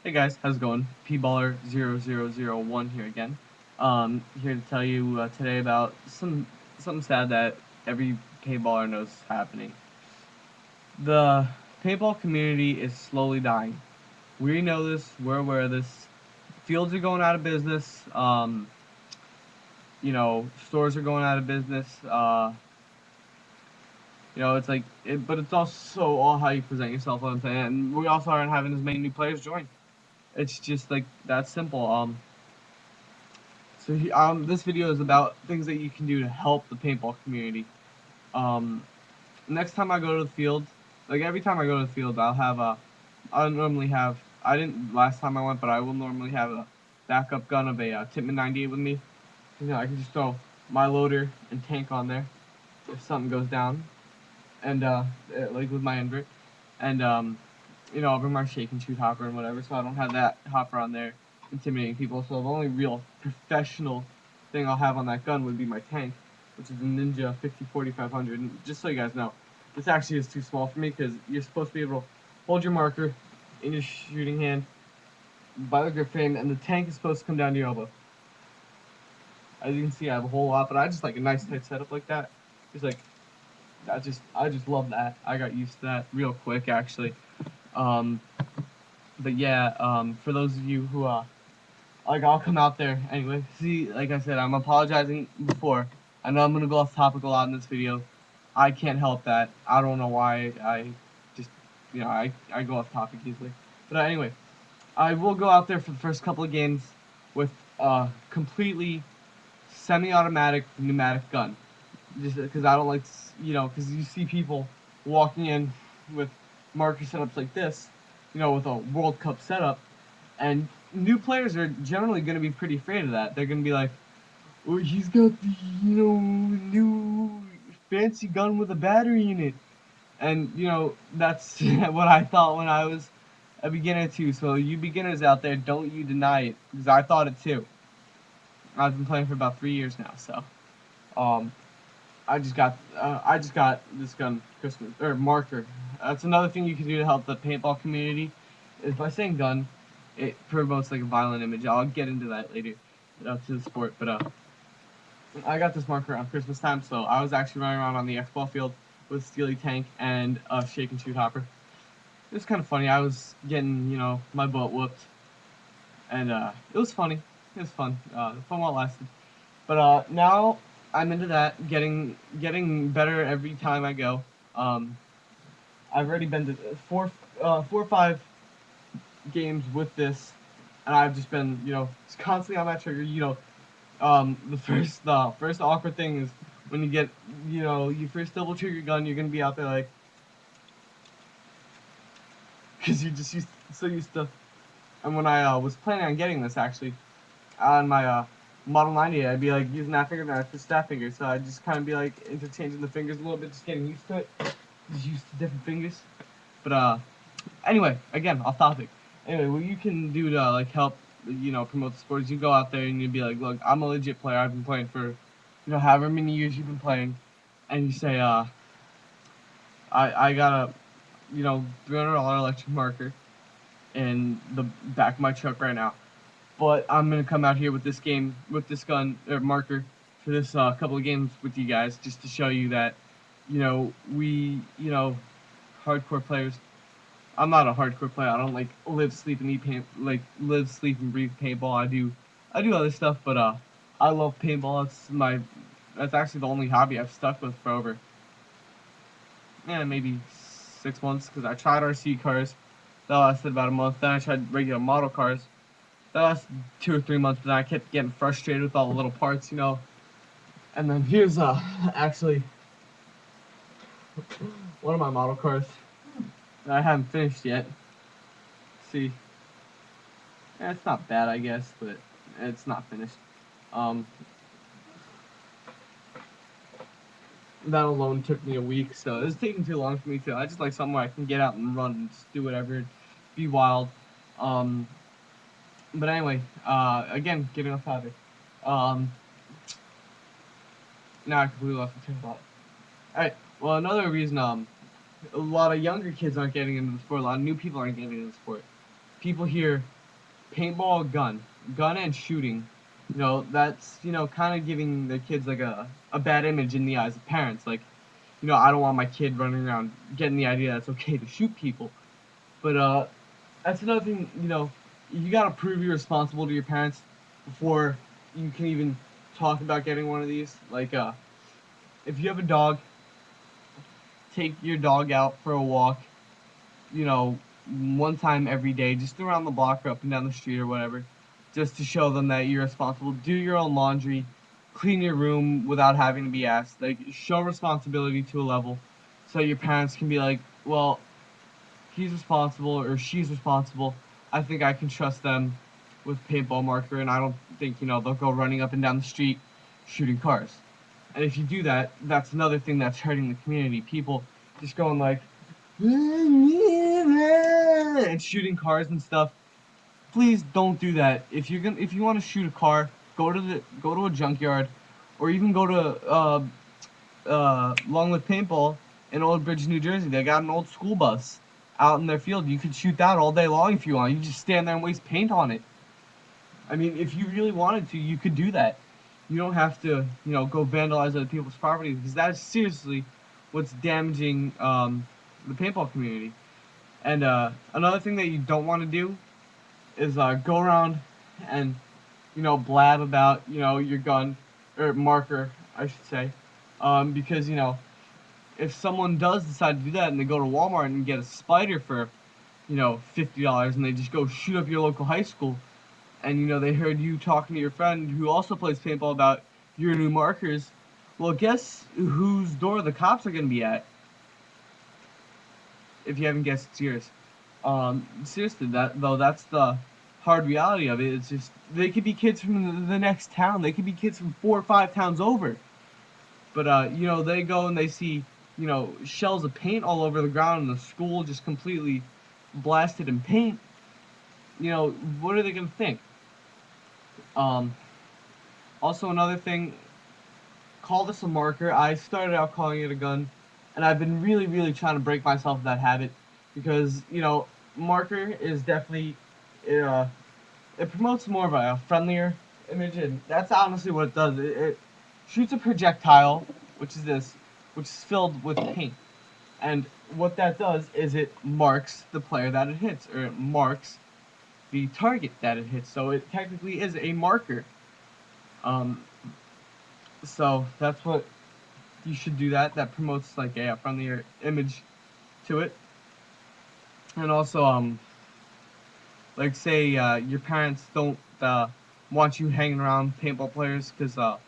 Hey guys, how's it going? PBaller0001 here again. Here to tell you today about something sad that every paintballer knows is happening. The paintball community is slowly dying. We know this. We're aware of this. Fields are going out of business. Stores are going out of business. It's like, but it's also all how you present yourself. What I'm saying, and we also aren't having as many new players join. It's just like that simple. This video is about things that you can do to help the paintball community. Um, Next time I go to the field, like every time I go to the field, I'll normally have, I didn't last time I went, but I will normally have a backup gun of a Tippmann 98 with me. I can just throw my loader and tank on there if something goes down, and like with my invert, and I'll bring my shake and shoot hopper and whatever, so I don't have that hopper on there intimidating people. So the only real professional thing I'll have on that gun would be my tank, which is a Ninja 50-4500. And just so you guys know, this actually is too small for me because you're supposed to be able to hold your marker in your shooting hand by the grip frame, and the tank is supposed to come down to your elbow. As you can see, I have a whole lot, but I just like a nice tight setup like that. Just like I just love that. I got used to that real quick actually. Um, but yeah, for those of you who like, I'll come out there anyway. See, like I said, I'm apologizing before. I know I'm gonna go off topic a lot in this video. I can't help that. I don't know why. I just, I go off topic easily. But anyway, I will go out there for the first couple of games with a completely semi-automatic pneumatic gun, just because I don't like, because you see people walking in with marker setups like this, with a World Cup setup, and new players are generally going to be pretty afraid of that. They're going to be like, "Oh, he's got the new fancy gun with a battery in it," and that's what I thought when I was a beginner too. So you beginners out there, don't you deny it, because I thought it too. I've been playing for about 3 years now, so um, I just got this gun Christmas or marker. That's another thing you can do to help the paintball community is by saying gun. It promotes like a violent image. I'll get into that later to the sport, but I got this marker around Christmas time, so I was actually running around on the X-ball field with a Steely tank and a shake and shoot hopper. It was kind of funny. I was getting my butt whooped, and it was funny. It was fun. Fun while it lasted. But now I'm into that, getting better every time I go. Um, I've already been to four or five games with this, and I've just been constantly on that trigger. The first awkward thing is when you get you first double trigger gun, you're gonna be out there like because you're just so used to. And when I was planning on getting this actually on my Model 90, I'd be like using that finger and the staff finger, so I'd just kind of be like interchanging the fingers a little bit, just getting used to it, just used to different fingers. But anyway, again, off topic. Anyway, what you can do to like help promote the sport is you go out there and you be like, look, I'm a legit player. I've been playing for however many years you've been playing, and you say I got a $300 electric marker in the back of my truck right now, but I'm gonna come out here with this game with this gun or marker for this couple of games with you guys just to show you that we hardcore players. I'm not a hardcore player. I don't like live, sleep, and eat paint. Like live, sleep, and breathe paintball. I do other stuff, but I love paintball. That's actually the only hobby I've stuck with for over, maybe 6 months. Because I tried RC cars, that lasted about a month. Then I tried regular model cars, that lasted 2 or 3 months. But then I kept getting frustrated with all the little parts. And then here's actually one of my model cars that I haven't finished yet. See, it's not bad, I guess, but it's not finished. Um, that alone took me a week, so it's taking too long for me too. I just like somewhere I can get out and run and just do whatever, be wild. Um, but anyway, again, getting off topic. Um, Now I completely lost my train of thought. All right. Well, another reason a lot of younger kids aren't getting into the sport. A lot of new people aren't getting into the sport people hear paintball, gun and shooting, that's, kind of giving the kids like a bad image in the eyes of parents. Like, I don't want my kid running around getting the idea that it's okay to shoot people. But that's another thing, you gotta prove you're responsible to your parents before you can even talk about getting one of these. Like, if you have a dog, take your dog out for a walk, you know, one time every day, just around the block or up and down the street or whatever, just to show them that you're responsible. Do your own laundry, clean your room without having to be asked. Like, show responsibility to a level so your parents can be like, well, he's responsible or she's responsible. I think I can trust them with paintball marker, and I don't think, they'll go running up and down the street shooting cars. And if you do that, that's another thing that's hurting the community. People just going like, and shooting cars and stuff. Please don't do that. If you want to shoot a car, go to a junkyard, or even go to Long Live Paintball in Old Bridge, New Jersey. They got an old school bus out in their field. You could shoot that all day long if you want. You just stand there and waste paint on it. I mean, if you really wanted to, you could do that. You don't have to, go vandalize other people's property, because that is seriously what's damaging the paintball community. And another thing that you don't want to do is go around and, blab about, your gun, or marker, I should say. Because, if someone does decide to do that and they go to Walmart and get a spider for, $50, and they just go shoot up your local high school, and, they heard you talking to your friend who also plays paintball about your new markers, well, guess whose door the cops are going to be at? If you haven't guessed, it's yours. Seriously, that's the hard reality of it. It's just, they could be kids from the next town. They could be kids from 4 or 5 towns over. But, they go and they see, shells of paint all over the ground and the school just completely blasted in paint. What are they going to think? Also, another thing, call this a marker. I started out calling it a gun, and I've been really, really trying to break myself of that habit, because, marker is definitely, it promotes more of a friendlier image, and that's honestly what it does. It shoots a projectile, which is filled with paint. And what that does is it marks the player that it hits, or it marks the target that it hits. So it technically is a marker. So that's what you should do. That promotes like a friendlier image to it. And also, like, say your parents don't want you hanging around paintball players, because a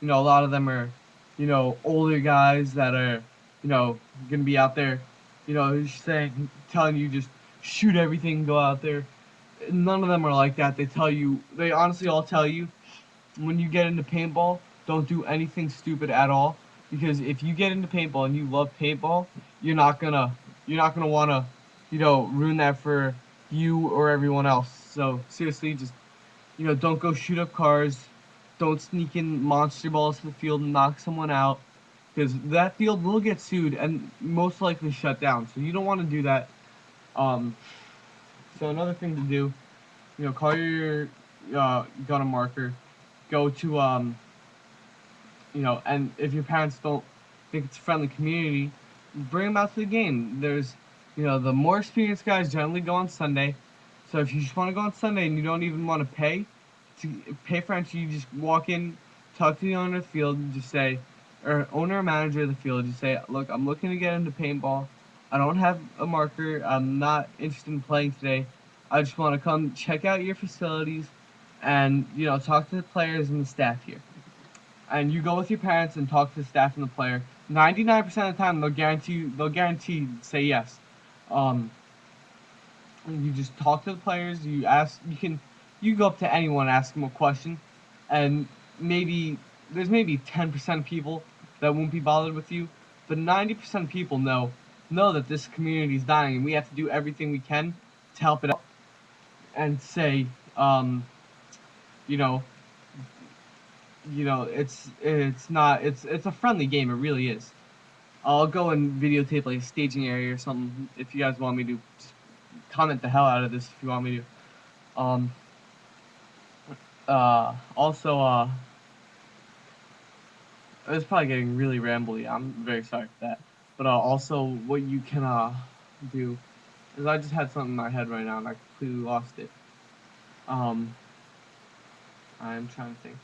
lot of them are older guys that are gonna be out there, telling you just shoot everything, go out there. None of them are like that. They honestly all tell you, when you get into paintball, don't do anything stupid at all, because if you get into paintball and you love paintball, you're not gonna wanna ruin that for you or everyone else. So seriously, just don't go shoot up cars, don't sneak in monster balls to the field and knock someone out, because that field will get sued and most likely shut down. So you don't want to do that. So another thing to do, call your gun a marker. Go to and if your parents don't think it's a friendly community, bring them out to the game. There's, the more experienced guys generally go on Sunday. So if you just want to go on Sunday and you don't even want to pay for entry, you just walk in, talk to the owner of the field, and just say, or owner or manager of the field, just say, look, I'm looking to get into paintball. I don't have a marker. I'm not interested in playing today. I just want to come check out your facilities and, talk to the players and the staff here. And you go with your parents and talk to the staff and the player. 99% of the time, they'll guarantee say yes. You just talk to the players. You go up to anyone, ask them a question, and there's maybe 10% of people that won't be bothered with you, but 90% of people know that this community is dying, and we have to do everything we can to help it out. And say, you know, it's a friendly game. It really is. I'll go and videotape like a staging area or something if you guys want me to. comment the hell out of this if you want me to. Also, it's probably getting really rambly. I'm very sorry for that. But also, what you can do is I just had something in my head right now and I completely lost it. I'm trying to think.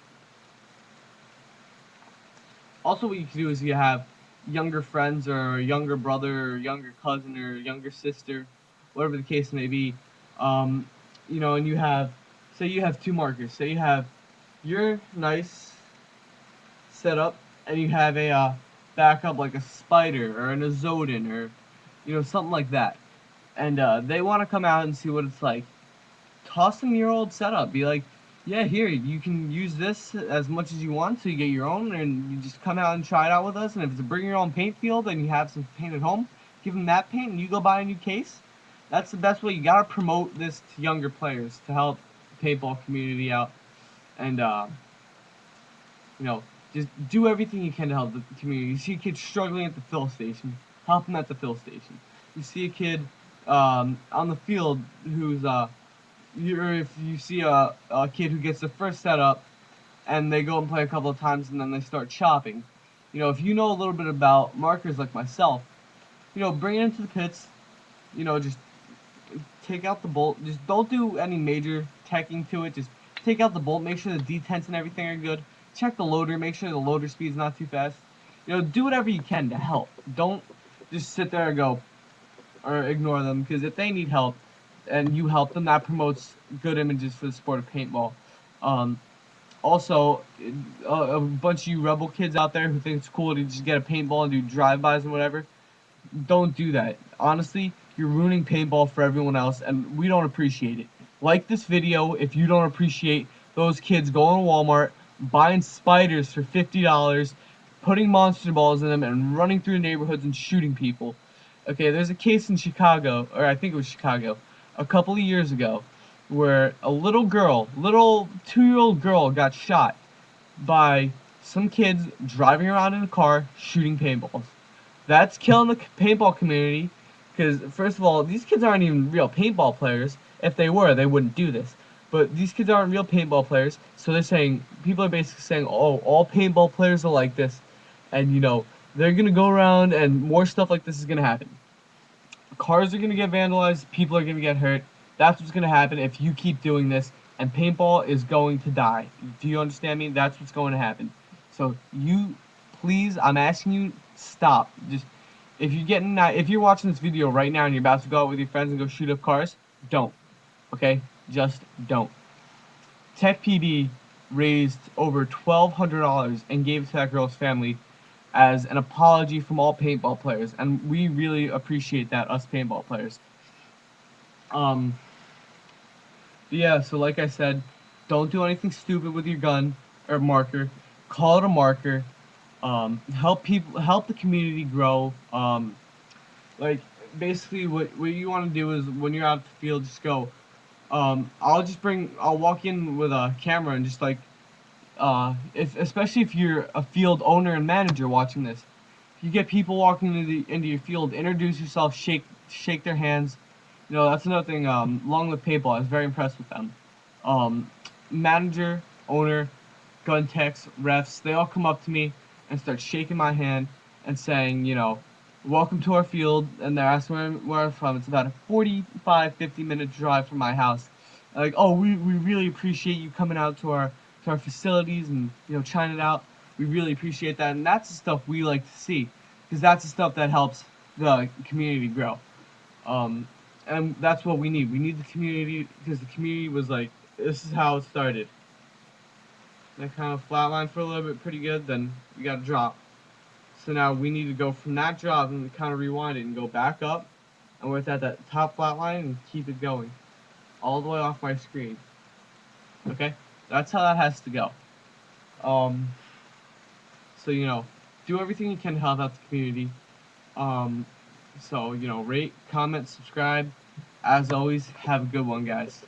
Also, what you can do is you have younger friends or a younger brother or younger cousin or younger sister, whatever the case may be. Um, and you have, say you have two markers. Say you have your nice setup and you have a backup like a spider or an azodin or something like that, and they want to come out and see what it's like. Toss them your old setup. Be like, yeah, here, you can use this as much as you want, so you get your own, and you just come out and try it out with us. And if it's a bring your own paint field and you have some paint at home, give them that paint and you go buy a new case. That's the best way. You gotta promote this to younger players to help the paintball community out, and you know, just do everything you can to help the community. You see a kid struggling at the fill station, help him at the fill station. You see a kid on the field who's if you see a kid who gets the first setup and they go and play a couple of times and then they start chopping. If you know a little bit about markers like myself, bring it into the pits. Just take out the bolt. Just don't do any major teching to it. Just take out the bolt. Make sure the detents and everything are good. Check the loader. Make sure the loader speed's not too fast. Do whatever you can to help. Don't just sit there and go or ignore them, because if they need help and you help them, that promotes good images for the sport of paintball. Also, a bunch of you rebel kids out there who think it's cool to just get a paintball and do drive-bys and whatever, don't do that. Honestly, you're ruining paintball for everyone else, and we don't appreciate it. Like this video if you don't appreciate those kids going to Walmart, buying spiders for $50, putting monster balls in them, and running through neighborhoods and shooting people. Okay, there's a case in Chicago, or I think it was Chicago, a couple of years ago, where a little 2-year-old girl got shot by some kids driving around in a car shooting paintballs. That's killing the paintball community, because first of all, these kids aren't even real paintball players. If they were, they wouldn't do this. But these kids aren't real paintball players, so they're saying, people are basically saying, oh, all paintball players are like this, and they're gonna go around and more stuff like this is gonna happen. Cars are gonna get vandalized, people are gonna get hurt. That's what's gonna happen if you keep doing this, and paintball is going to die. Do you understand me? That's what's going to happen. So please, I'm asking you, stop. Just if you're watching this video right now and you're about to go out with your friends and go shoot up cars, don't. Okay, just don't. Tech PD raised over $1,200 and gave it to that girl's family as an apology from all paintball players, and we really appreciate that, us paintball players. Yeah, so like I said, don't do anything stupid with your gun or marker. Call it a marker. Help the community grow. Like basically, what you want to do is when you're out at the field, just go. I'll walk in with a camera and just like, especially if you're a field owner and manager watching this, if you get people walking into your field, introduce yourself, shake their hands. That's another thing. Along with paintball, I was very impressed with them. Manager, owner, gun techs, refs, they all come up to me and start shaking my hand and saying, welcome to our field, and they're asking where I'm from. It's about a 45, 50-minute drive from my house. Like, oh, we really appreciate you coming out to our facilities and trying it out. We really appreciate that, and that's the stuff we like to see, because that's the stuff that helps the community grow. And that's what we need. We need the community, because the community was like, this is how it started. That kind of flatlined for a little bit pretty good, then we got a drop. So now we need to go from that drop and kind of rewind it and go back up, and we're at that top flat line and keep it going all the way off my screen. Okay, that's how that has to go. So do everything you can to help out the community. So rate, comment, subscribe. As always, have a good one, guys.